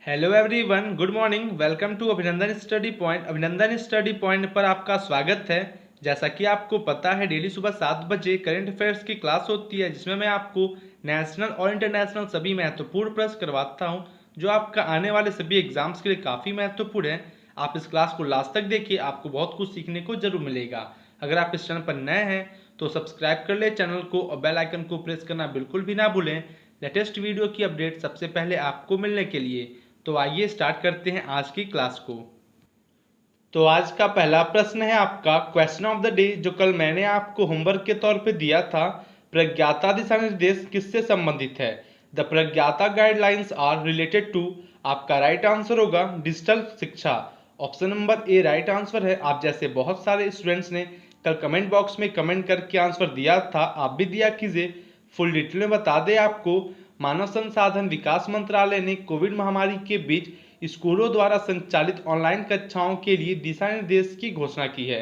Hello everyone, good morning. Welcome to Abhinandan study point. Abhinandan study point पर आपका स्वागत है। जैसा कि आपको पता है, डेली सुबह 7 बजे करंट अफेयर्स की क्लास होती है, जिसमें मैं आपको नेशनल और इंटरनेशनल सभी महत्वपूर्ण प्रश्न करवाता हूं, जो आपका आने वाले सभी एग्जाम्स के लिए काफ़ी महत्वपूर्ण है। आप इस क्लास को लास्ट तक देखिए, आपको बहुत कुछ सीखने को जरूर मिलेगा। अगर आप इस चैनल पर नए हैं तो सब्सक्राइब कर ले चैनल को और बेल आइकन को प्रेस करना बिल्कुल भी ना भूलें, लेटेस्ट वीडियो की अपडेट सबसे पहले आपको मिलने के लिए। तो आइए स्टार्ट करते हैं आज की क्लास को। तो आज का पहला प्रश्न है आपका क्वेश्चन ऑफ द डे, जो कल मैंने आपको होमवर्क के तौर पे दिया था। प्रज्ञाता दिशा निर्देश किससे संबंधित है? The Pragyata guidelines are related to. आपका राइट आंसर होगा डिजिटल शिक्षा। Option number A right answer है। आप जैसे बहुत सारे स्टूडेंट्स ने कल कमेंट बॉक्स में कमेंट करके आंसर दिया था, आप भी दिया कीजिए। फुल डिटेल में बता दें आपको, मानव संसाधन विकास मंत्रालय ने कोविड महामारी के बीच स्कूलों द्वारा संचालित ऑनलाइन कक्षाओं के लिए दिशा निर्देश की घोषणा की है।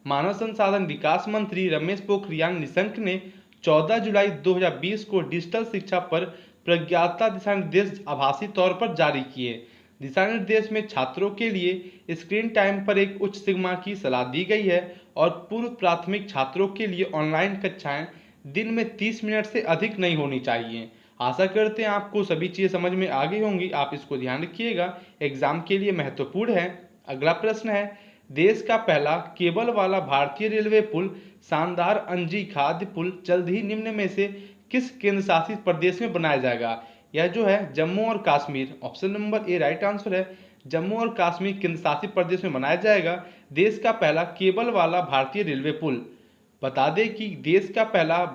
मानव संसाधन विकास मंत्री रमेश पोखरियाल निशंक ने 14 जुलाई 2020 को डिजिटल शिक्षा पर प्रज्ञाता दिशा निर्देश आभासी तौर पर जारी किए। दिशा निर्देश में छात्रों के लिए स्क्रीन टाइम पर एक उच्च सीमा की सलाह दी गई है और पूर्व प्राथमिक छात्रों के लिए ऑनलाइन कक्षाएं दिन में 30 मिनट से अधिक नहीं होनी चाहिए। आशा करते हैं आपको सभी चीज़ें समझ में आ गई होंगी, आप इसको ध्यान रखिएगा, एग्जाम के लिए महत्वपूर्ण है। अगला प्रश्न है, देश का पहला केबल वाला भारतीय रेलवे पुल शानदार अंजी खाद्य पुल जल्द ही निम्न में से किस केंद्र शासित प्रदेश में बनाया जाएगा? यह जो है जम्मू और Kashmir. Option number A right answer है। जम्मू और कश्मीर केंद्र शासित प्रदेश में बनाया जाएगा देश का पहला केबल वाला भारतीय रेलवे पुल। बता दें कि देश का पहला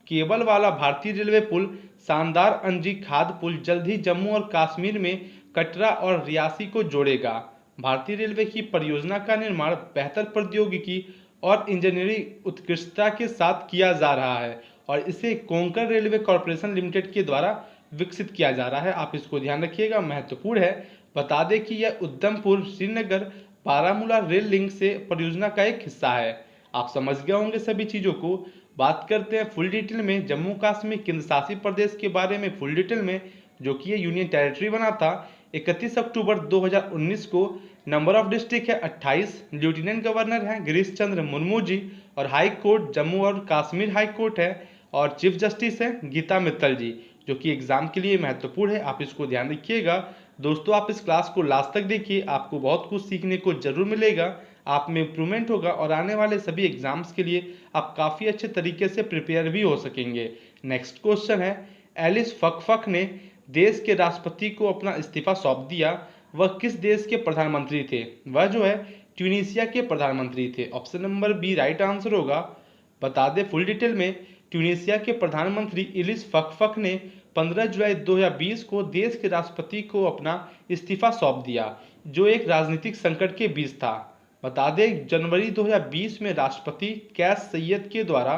केबल वाला भारतीय रेलवे पुल शानदार अंजी खाद्य पुल जल्द ही जम्मू और कश्मीर में कटरा और रियासी को जोड़ेगा। भारतीय रेलवे की परियोजना का निर्माण बेहतर प्रौद्योगिकी और इंजीनियरिंग उत्कृष्टता के साथ किया जा रहा है और इसे कोंकण रेलवे कॉरपोरेशन लिमिटेड के द्वारा विकसित किया जा रहा है। आप इसको ध्यान रखिएगा, महत्वपूर्ण है। बता दें कि यह उधमपुर श्रीनगर बारामूला रेल लिंक से परियोजना का एक हिस्सा है। आप समझ गए होंगे सभी चीज़ों को। बात करते हैं फुल डिटेल में जम्मू कश्मीर केंद्र शासित प्रदेश के बारे में। फुल डिटेल में, जो कि ये यूनियन टेरिटरी बना था 31 अक्टूबर 2019 को। नंबर ऑफ डिस्ट्रिक्ट है 28। लेफ्टिनेंट गवर्नर हैं गिरीश चंद्र मुर्मू जी और हाई कोर्ट जम्मू और कश्मीर हाई कोर्ट है और चीफ जस्टिस है गीता मित्तल जी, जो कि एग्जाम के लिए महत्वपूर्ण है। आप इसको ध्यान रखिएगा। दोस्तों, आप इस क्लास को लास्ट तक देखिए, आपको बहुत कुछ सीखने को जरूर मिलेगा, आप में इम्प्रूवमेंट होगा और आने वाले सभी एग्जाम्स के लिए आप काफ़ी अच्छे तरीके से प्रिपेयर भी हो सकेंगे। नेक्स्ट क्वेश्चन है, एलिस फकफक ने देश के राष्ट्रपति को अपना इस्तीफा सौंप दिया। वह किस देश के प्रधानमंत्री थे? वह जो है ट्यूनीशिया के प्रधानमंत्री थे। Option number B right answer होगा। बता दें फुल डिटेल में, ट्यूनीशिया के प्रधानमंत्री इलिस फकफक ने 15 जुलाई 2020 को देश के राष्ट्रपति को अपना इस्तीफा सौंप दिया, जो एक राजनीतिक संकट के बीच था। बता दें जनवरी 2020 में राष्ट्रपति कैस सैयद के द्वारा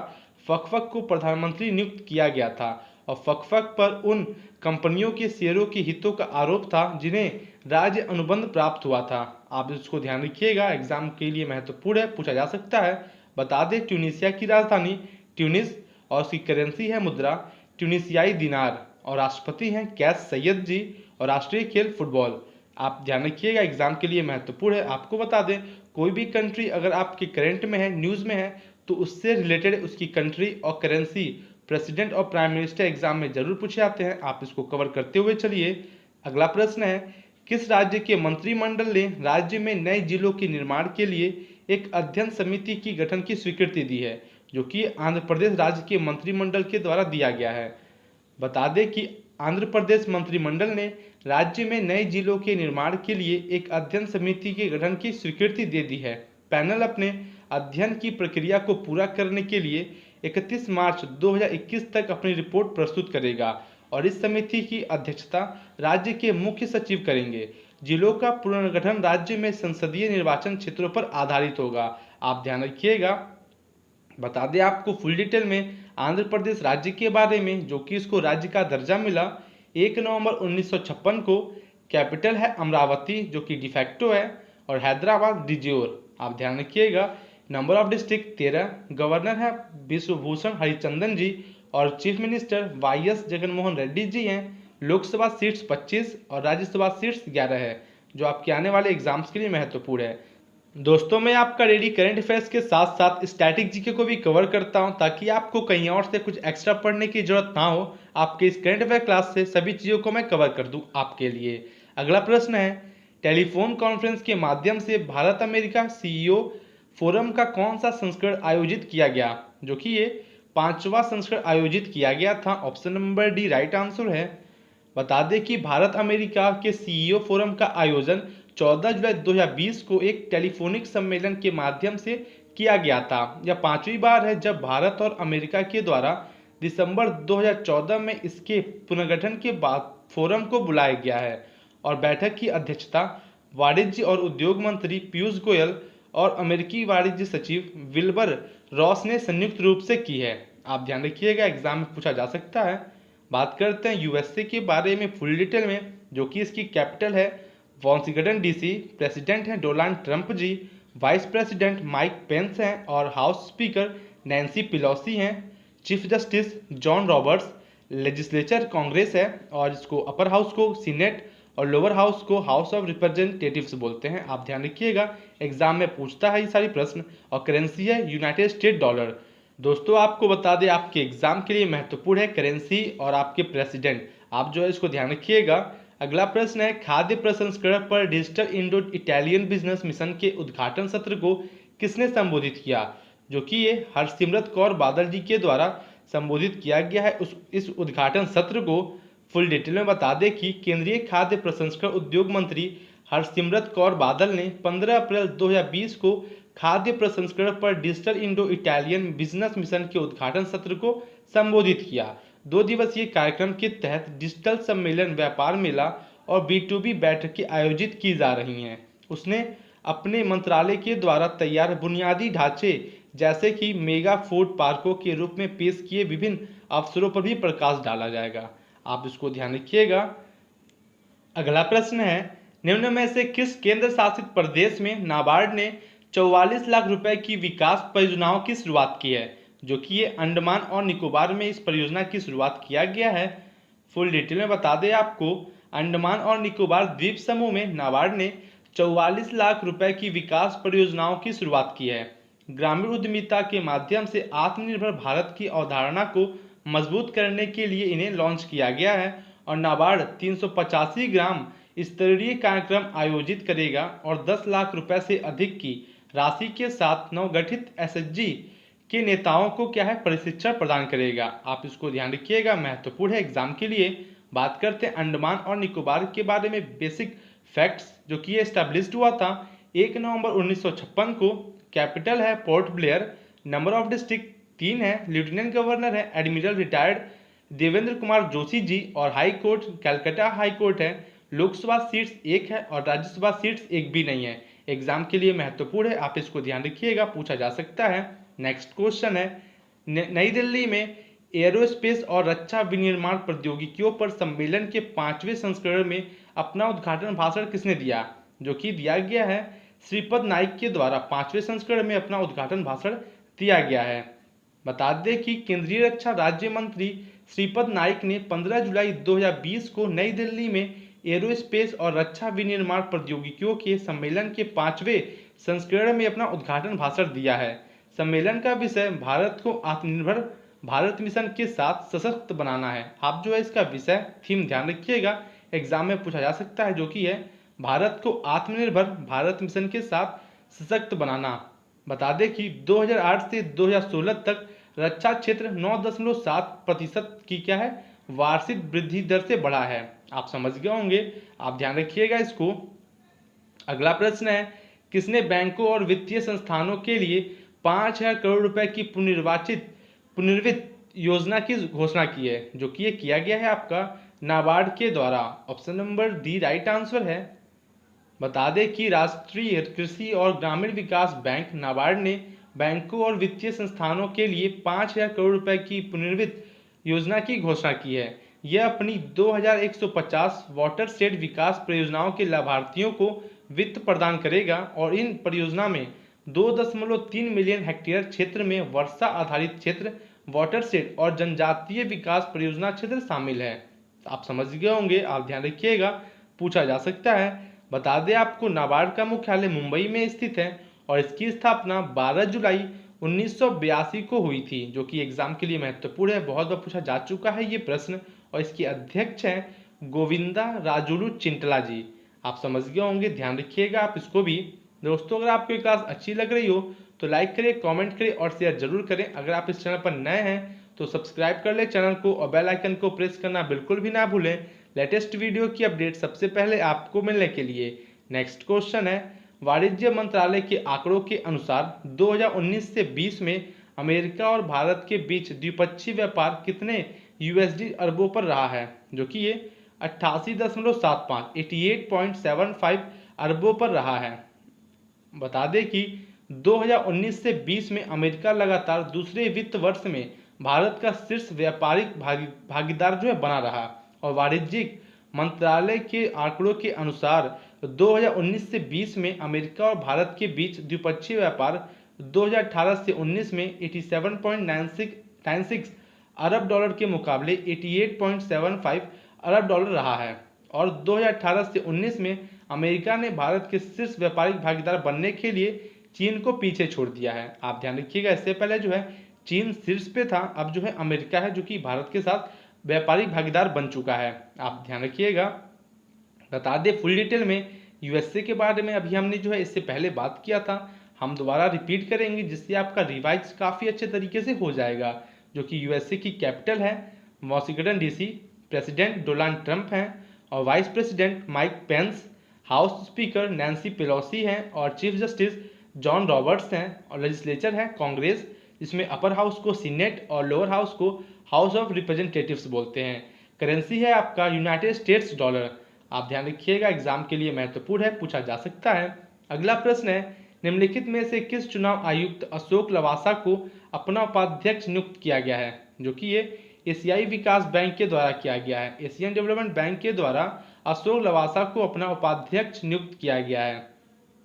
फकफक को प्रधानमंत्री नियुक्त किया गया था और फकफक पर उन कंपनियों के शेयरों के हितों का आरोप था जिन्हें राज्य अनुबंध प्राप्त हुआ था। आप इसको ध्यान रखिएगा, एग्जाम के लिए महत्वपूर्ण है, पूछा जा सकता है। बता दें ट्यूनीशिया की राजधानी ट्यूनिस और उसकी करेंसी है मुद्रा ट्यूनीशियाई दिनार और राष्ट्रपति हैं कैस सैयद जी और राष्ट्रीय खेल फुटबॉल। आप ध्यान रखिएगा, एग्जाम के लिए महत्वपूर्ण है। आपको बता दें, कोई भी कंट्री अगर आपके करंट में है, न्यूज़ में है, तो उससे रिलेटेड उसकी कंट्री और करेंसी प्रेसिडेंट और प्राइम मिनिस्टर एग्जाम में जरूर पूछे जाते हैं। आप इसको कवर करते हुए चलिए। अगला प्रश्न है, किस राज्य के मंत्रिमंडल ने राज्य में नए जिलों के निर्माण के लिए एक अध्ययन समिति की गठन की स्वीकृति दी है? जो कि आंध्र प्रदेश राज्य के मंत्रिमंडल के द्वारा दिया गया है। बता दें कि आंध्र प्रदेश मंत्रिमंडल ने राज्य में नए जिलों के निर्माण के लिए एक अध्ययन समिति के गठन की स्वीकृति दे दी है। पैनल अपने अध्ययन की प्रक्रिया को पूरा करने के लिए 31 मार्च 2021 तक अपनी रिपोर्ट प्रस्तुत करेगा और इस समिति की अध्यक्षता राज्य के मुख्य सचिव करेंगे। जिलों का पुनर्गठन राज्य में संसदीय निर्वाचन क्षेत्रों पर आधारित होगा। आप ध्यान रखिएगा। बता दें आपको फुल डिटेल में आंध्र प्रदेश राज्य के बारे में, जो कि इसको राज्य का दर्जा मिला 1 नवंबर 1956 को। कैपिटल है अमरावती, जो कि डिफैक्टो है, और हैदराबाद डिज्योर। आप ध्यान रखिएगा। Number of district 13। गवर्नर है विश्वभूषण हरिचंदन जी और chief minister Y S Jaganmohan Reddy ji हैं। लोकसभा सीट्स 25 और राज्यसभा सीट्स 11 है, जो आपके आने वाले एग्जाम्स के लिए महत्वपूर्ण है। दोस्तों, मैं आपका डेली करंट अफेयर्स के साथ साथ स्टैटिक जीके को भी कवर करता हूं, ताकि आपको कहीं और से कुछ एक्स्ट्रा पढ़ने की जरूरत ना हो। आपके इस करंट अफेयर क्लास से सभी चीज़ों को मैं कवर कर दूं आपके लिए। अगला प्रश्न है, टेलीफोन कॉन्फ्रेंस के माध्यम से भारत अमेरिका सीईओ फोरम का कौन सा संस्करण आयोजित किया गया? जो कि ये 5वां संस्करण आयोजित किया गया था। Option number D right answer है। बता दें कि भारत अमेरिका के सीईओ फोरम का आयोजन 14 जुलाई 2020 को एक टेलीफोनिक सम्मेलन के माध्यम से किया गया था। यह 5वीं बार है जब भारत और अमेरिका के द्वारा दिसंबर 2014 में इसके पुनर्गठन के बाद फोरम को बुलाया गया है, और बैठक की अध्यक्षता वाणिज्य और उद्योग मंत्री पीयूष गोयल और अमेरिकी वाणिज्य सचिव विल्बर रॉस ने संयुक्त रूप से की है। आप ध्यान रखिएगा, एग्जाम में पूछा जा सकता है। बात करते हैं यूएसए के बारे में फुल डिटेल में, जो कि इसकी कैपिटल है वॉशिंगटन डीसी। प्रेसिडेंट हैं डोनाल्ड ट्रंप जी, वाइस प्रेसिडेंट माइक पेंस हैं और हाउस स्पीकर नैन्सी पेलोसी हैं। Chief justice John Roberts. Legislature Congress है, और इसको अपर हाउस को सीनेट और लोअर हाउस को हाउस ऑफ रिप्रेजेंटेटिव्स बोलते हैं। आप ध्यान रखिएगा, एग्जाम में पूछता है ये सारी प्रश्न। और करेंसी है यूनाइटेड स्टेट डॉलर। दोस्तों, आपको बता दें आपके एग्जाम के लिए महत्वपूर्ण है करेंसी और आपके प्रेसिडेंट। आप जो है इसको ध्यान रखिएगा। अगला प्रश्न है, खाद्य प्रसंस्करण पर digital Indo Italian business mission के उद्घाटन सत्र को किसने संबोधित किया? जो कि ये हरसिमरत कौर बादल जी के द्वारा संबोधित किया गया है। इस उद्घाटन सत्र को फुल डिटेल में बता दें कि केंद्रीय खाद्य प्रसंस्करण उद्योग मंत्री हरसिमरत कौर बादल ने 15 अप्रैल 2020 को खाद्य प्रसंस्करण पर digital Indo Italian business mission के उद्घाटन सत्र को संबोधित किया। 2 दिवसीय कार्यक्रम के तहत डिजिटल सम्मेलन, व्यापार मेला और B2B बैठकें आयोजित की जा रही हैं। उसने अपने मंत्रालय के द्वारा तैयार बुनियादी ढांचे जैसे कि मेगा फूड पार्कों के रूप में पेश किए विभिन्न अवसरों पर भी प्रकाश डाला जाएगा। आप इसको ध्यान रखिएगा। अगला प्रश्न है, निम्न में से किस केंद्र शासित प्रदेश में नाबार्ड ने 44 लाख रुपए की विकास परियोजनाओं की शुरुआत की है? जो कि ये अंडमान और निकोबार में इस परियोजना की शुरुआत किया गया है। फुल डिटेल में बता दें आपको, अंडमान और निकोबार द्वीप समूह में नाबार्ड ने 44 लाख रुपए की विकास परियोजनाओं की शुरुआत की है। ग्रामीण उद्यमिता के माध्यम से आत्मनिर्भर भारत की अवधारणा को मजबूत करने के लिए इन्हें लॉन्च किया गया है। और नाबार्ड 385 ग्राम स्तरीय कार्यक्रम आयोजित करेगा और 10 लाख रुपए से अधिक की राशि के साथ नवगठित एसएचजी के नेताओं को क्या है प्रशिक्षण प्रदान करेगा। आप इसको ध्यान रखिएगा, महत्वपूर्ण है एग्जाम के लिए। बात करते हैं अंडमान और निकोबार के बारे में बेसिक फैक्ट्स। जो कि ये एस्टैब्लिश्ड हुआ था 1 नवंबर 1956 को। कैपिटल है port Blair. Number of district 3 है। लेफ्टिनेंट गवर्नर है एडमिरल रिटायर्ड देवेंद्र कुमार जोशी जी। और high court Calcutta high court है। लोकसभा सीट्स 1 है और राज्यसभा सीट्स 1 भी नहीं है। एग्जाम के लिए महत्वपूर्ण है, आप इसको ध्यान रखिएगा, पूछा जा सकता है। नेक्स्ट क्वेश्चन है, नई दिल्ली में एरोस्पेस और रक्षा विनिर्माण प्रौद्योगिकियों पर सम्मेलन के 5वें संस्करण में अपना उद्घाटन भाषण किसने दिया? जो कि दिया गया है श्रीपद नाइक के द्वारा। 5वें संस्करण में अपना उद्घाटन भाषण दिया गया है। बता दें कि केंद्रीय रक्षा राज्य मंत्री श्रीपद नाइक ने 15 जुलाई 2020 को नई दिल्ली में एरोस्पेस और रक्षा विनिर्माण प्रौद्योगिकियों के सम्मेलन के 5वें संस्करण में अपना उद्घाटन भाषण दिया है। सम्मेलन का विषय भारत को आत्मनिर्भर भारत मिशन के साथ सशक्त बनाना है। आप जो है इसका विषय थीम ध्यान रखिएगा, एग्जाम में पूछा जा सकता है। जो कि है भारत को आत्मनिर्भर भारत मिशन के साथ सशक्त बनाना। बता दें कि 2008 से 2016 तक रक्षा क्षेत्र 9.7% की क्या है वार्षिक वृद्धि दर से बढ़ा है। आप समझ गए होंगे, आप ध्यान रखिएगा इसको। अगला प्रश्न है, किसने बैंकों और वित्तीय संस्थानों के लिए 5,000 करोड़ रुपए की पुनर्वित्त योजना की घोषणा की है? जो कि ये किया गया है आपका नाबार्ड के द्वारा। Option number D right answer है। बता दें कि राष्ट्रीय कृषि और ग्रामीण विकास बैंक नाबार्ड ने बैंकों और वित्तीय संस्थानों के लिए 5,000 करोड़ रुपए की पुनर्वित्त योजना की घोषणा की है। यह अपनी 2150 वाटर शेड विकास परियोजनाओं के लाभार्थियों को वित्त प्रदान करेगा, और इन परियोजना में 2.3 मिलियन हेक्टेयर क्षेत्र में वर्षा आधारित क्षेत्र, वाटर शेड और जनजातीय विकास परियोजना क्षेत्र शामिल है। तो आप समझ गए होंगे, आप ध्यान रखिएगा, पूछा जा सकता है। बता दें आपको, नाबार्ड का मुख्यालय मुंबई में स्थित है और इसकी स्थापना 12 जुलाई 1982 को हुई थी, जो कि एग्जाम के लिए महत्वपूर्ण है, बहुत बार पूछा जा चुका है ये प्रश्न। और इसके अध्यक्ष हैं गोविंदा राजुलू चिंटला जी। आप समझ गए होंगे, ध्यान रखिएगा आप इसको भी। दोस्तों, अगर आपको ये क्लास अच्छी लग रही हो तो लाइक करें, कमेंट करें और शेयर जरूर करें। अगर आप इस चैनल पर नए हैं तो सब्सक्राइब कर ले चैनल को और बेल आइकन को प्रेस करना बिल्कुल भी ना भूलें लेटेस्ट वीडियो की अपडेट सबसे पहले आपको मिलने के लिए। नेक्स्ट क्वेश्चन है, वाणिज्य मंत्रालय के आंकड़ों के अनुसार 2019 से 20 में अमेरिका और भारत के बीच द्विपक्षीय व्यापार कितने यूएसडी अरबों पर रहा है, जो कि ये 88.75 अरबों पर रहा है। बता दें कि 2019 से 20 में अमेरिका लगातार दूसरे वित्त वर्ष में भारत का शीर्ष व्यापारिक भागीदार जो है बना रहा। और वाणिज्यिक मंत्रालय के आंकड़ों के अनुसार 2019 से 20 में अमेरिका और भारत के बीच द्विपक्षीय व्यापार 2018 से 19 में 87.96 अरब डॉलर के मुकाबले 88.75 अरब डॉलर रहा है। और 2018 से 19 में अमेरिका ने भारत के शीर्ष व्यापारिक भागीदार बनने के लिए चीन को पीछे छोड़ दिया है। आप ध्यान रखिएगा, इससे पहले जो है चीन शीर्ष पे था, अब जो है अमेरिका है जो कि भारत के साथ व्यापारिक भागीदार बन चुका है। आप ध्यान रखिएगा। बता दें फुल डिटेल में यूएसए के बारे में अभी हमने जो है इससे पहले बात किया था, हम दोबारा रिपीट करेंगे जिससे आपका रिवाइज काफ़ी अच्छे तरीके से हो जाएगा। जो कि यूएसए की कैपिटल है Washington DC, president Donald Trump हैं और vice president Mike Pence, house speaker Nancy Pelosi हैं और चीफ जस्टिस जॉन रॉबर्ट्स हैं। और लेजिस्लेचर है कांग्रेस, जिसमें अपर हाउस को सीनेट और लोअर हाउस को हाउस ऑफ रिप्रेजेंटेटिव्स बोलते हैं। करेंसी है आपका यूनाइटेड स्टेट्स डॉलर। आप ध्यान रखिएगा, एग्जाम के लिए महत्वपूर्ण है, पूछा जा सकता है। अगला प्रश्न है, निम्नलिखित में से किस चुनाव आयुक्त अशोक लवासा को अपना उपाध्यक्ष नियुक्त किया गया है, जो कि ये एशियाई विकास बैंक के द्वारा किया गया है। एशियन डेवलपमेंट बैंक के द्वारा अशोक लवासा को अपना उपाध्यक्ष नियुक्त किया गया है।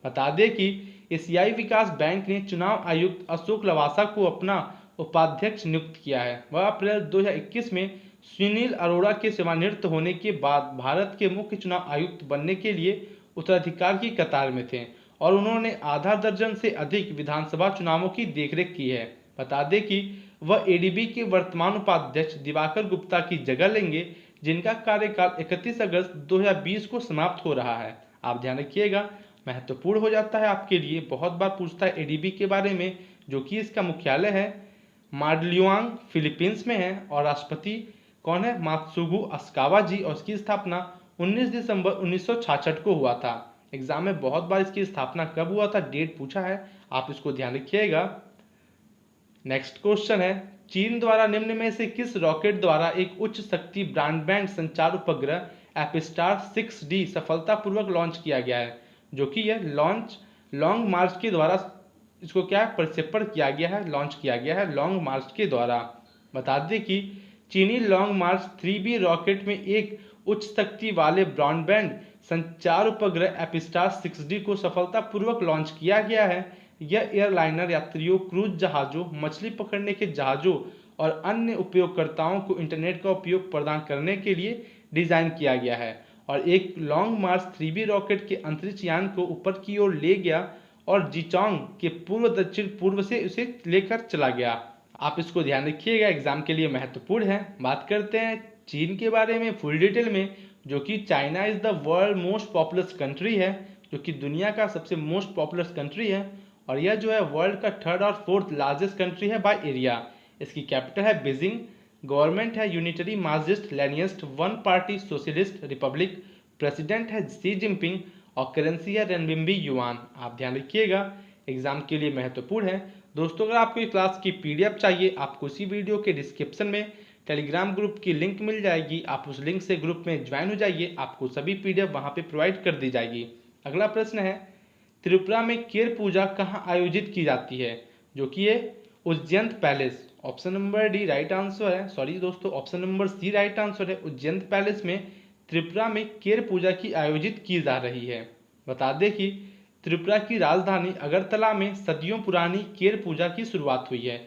बता दें कि एशियाई विकास बैंक ने चुनाव आयुक्त अशोक लवासा को अपना उपाध्यक्ष नियुक्त किया है। वह अप्रैल 2021 में सुनील अरोड़ा के सेवानिवृत्त होने के बाद भारत के मुख्य चुनाव आयुक्त बनने के लिए उत्तराधिकार की कतार में थे और उन्होंने आधा दर्जन से अधिक विधानसभा चुनावों की देखरेख की है। बता दें कि वह एडीबी के वर्तमान उपाध्यक्ष दिवाकर गुप्ता की जगह लेंगे, जिनका कार्यकाल 31 अगस्त 2020 को समाप्त हो रहा है। आप ध्यान रखिएगा, महत्वपूर्ण हो जाता है आपके लिए, बहुत बार पूछता है एडीबी के बारे में, जो कि इसका मुख्यालय है माडलियोंग फिलीपींस में है और राष्ट्रपति कौन है, मात्सुगु अस्कावा जी, और इसकी स्थापना 19 दिसंबर 1966 को हुआ था। एग्जाम में बहुत बार इसकी स्थापना कब हुआ था डेट पूछा है, आप इसको ध्यान रखिएगा। नेक्स्ट क्वेश्चन है, चीन द्वारा निम्न में से किस रॉकेट द्वारा एक उच्च शक्ति ब्रॉडबैंड संचार उपग्रह एपिस्टार 6D सफलतापूर्वक लॉन्च किया गया है, जो कि यह लॉन्ग मार्च के द्वारा इसको क्या प्रक्षेपण किया गया है, लॉन्च किया गया है लॉन्ग मार्च के द्वारा। बता दें कि चीनी लॉन्ग मार्च 3B रॉकेट में एक उच्च शक्ति वाले ब्रॉडबैंड संचार उपग्रह एपिस्टार 6D को सफलतापूर्वक लॉन्च किया गया है। यह एयरलाइनर यात्रियों, क्रूज जहाज़ों, मछली पकड़ने के जहाज़ों और अन्य उपयोगकर्ताओं को इंटरनेट का उपयोग प्रदान करने के लिए डिज़ाइन किया गया है और एक लॉन्ग मार्च 3B रॉकेट के अंतरिक्ष यान को ऊपर की ओर ले गया और जीचोंग के पूर्व दक्षिण पूर्व से उसे लेकर चला गया। आप इसको ध्यान रखिएगा, एग्जाम के लिए महत्वपूर्ण है। बात करते हैं चीन के बारे में फुल डिटेल में, जो कि China is the world most populous country है, जो कि दुनिया का सबसे मोस्ट पॉपुलस कंट्री है और यह जो है वर्ल्ड का थर्ड और फोर्थ लार्जेस्ट कंट्री है बाय एरिया। इसकी कैपिटल है बीजिंग, गवर्नमेंट है unitary Marxist Leninist one party socialist Republic, president है शी जिनपिंग और करेंसी है रेनबिंबी युआन। आप ध्यान रखिएगा, एग्जाम के लिए महत्वपूर्ण है। दोस्तों, अगर आपको इस क्लास की पीडीएफ चाहिए, आपको इसी वीडियो के डिस्क्रिप्शन में टेलीग्राम ग्रुप की लिंक मिल जाएगी, आप उस लिंक से ग्रुप में ज्वाइन हो जाइए, आपको सभी पीडीएफ वहां पे प्रोवाइड कर दी जाएगी। अगला प्रश्न है, त्रिपुरा में केर पूजा कहाँ आयोजित की जाती है, जो कि ये Ujjain palace, option number D right answer है, सॉरी दोस्तों option number C right answer है। उज्जैन पैलेस में त्रिपुरा में केर पूजा की आयोजित की जा रही है। बता दें कि त्रिपुरा की राजधानी अगरतला में सदियों पुरानी केर पूजा की शुरुआत हुई है।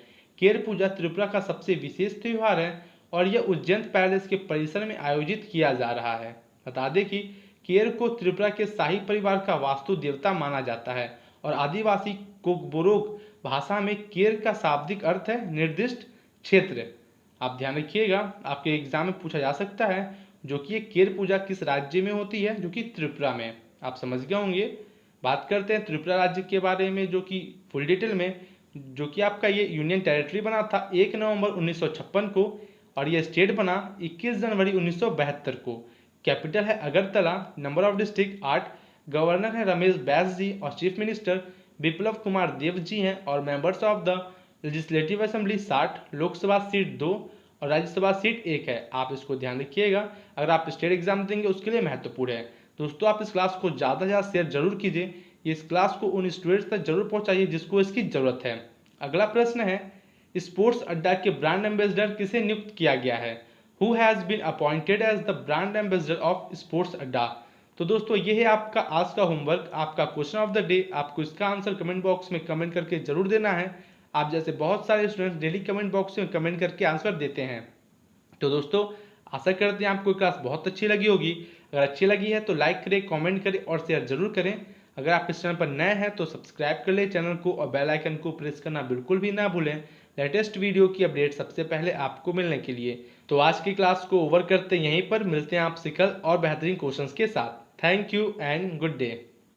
केर पूजा त्रिपुरा का सबसे विशेष त्यौहार है और यह उज्जैन पैलेस के परिसर में आयोजित किया जा रहा है। बता दें कि केर को त्रिपुरा के शाही परिवार का वास्तु देवता माना जाता है और आदिवासी कोकबोरोक भाषा में केर का शाब्दिक अर्थ है निर्दिष्ट क्षेत्र। आप ध्यान रखिएगा, आपके एग्जाम में पूछा जा सकता है जो कि ये केर पूजा किस राज्य में होती है, जो कि त्रिपुरा में। आप समझ गए होंगे। बात करते हैं त्रिपुरा राज्य के बारे में, जो कि फुल डिटेल में, जो कि आपका ये यूनियन टेरिटरी बना था 1 नवंबर 1956 को और ये स्टेट बना 21 जनवरी 1972 को। कैपिटल है Agartala. Number of district 8। Governor है रमेश बैस जी और चीफ मिनिस्टर बिप्लब कुमार देव जी हैं और members of the legislative assembly 60, Lok Sabha seat 2 और राज्यसभा सीट 1 है। आप इसको ध्यान रखिएगा, अगर आप स्टेट एग्जाम देंगे उसके लिए महत्वपूर्ण है। दोस्तों आप इस क्लास को ज़्यादा से ज़्यादा शेयर जरूर कीजिए, इस क्लास को उन स्टूडेंट्स तक जरूर पहुंचाइए जिसको इसकी ज़रूरत है। अगला प्रश्न है, स्पोर्ट्स अड्डा के ब्रांड एम्बेसडर किसे नियुक्त किया गया है? Who has been appointed as the brand ambassador of sports Adda? तो दोस्तों ये है आपका आज का होमवर्क, आपका क्वेश्चन ऑफ द डे। आपको इसका आंसर कमेंट बॉक्स में कमेंट करके जरूर देना है। आप जैसे बहुत सारे स्टूडेंट्स डेली कमेंट बॉक्स में कमेंट करके आंसर देते हैं। तो दोस्तों आशा करते हैं आपको क्लास बहुत अच्छी लगी होगी। अगर अच्छी लगी है तो लाइक करें, कमेंट करें और शेयर जरूर करें। अगर आप इस चैनल पर नए हैं तो सब्सक्राइब कर लें चैनल को और बेल आइकन को प्रेस करना बिल्कुल भी ना भूलें लेटेस्ट वीडियो की अपडेट सबसे पहले आपको मिलने के लिए। तो आज की क्लास को ओवर करते हैं यहीं पर, मिलते हैं आपसे कल और बेहतरीन क्वेश्चंस के साथ। Thank you and good day.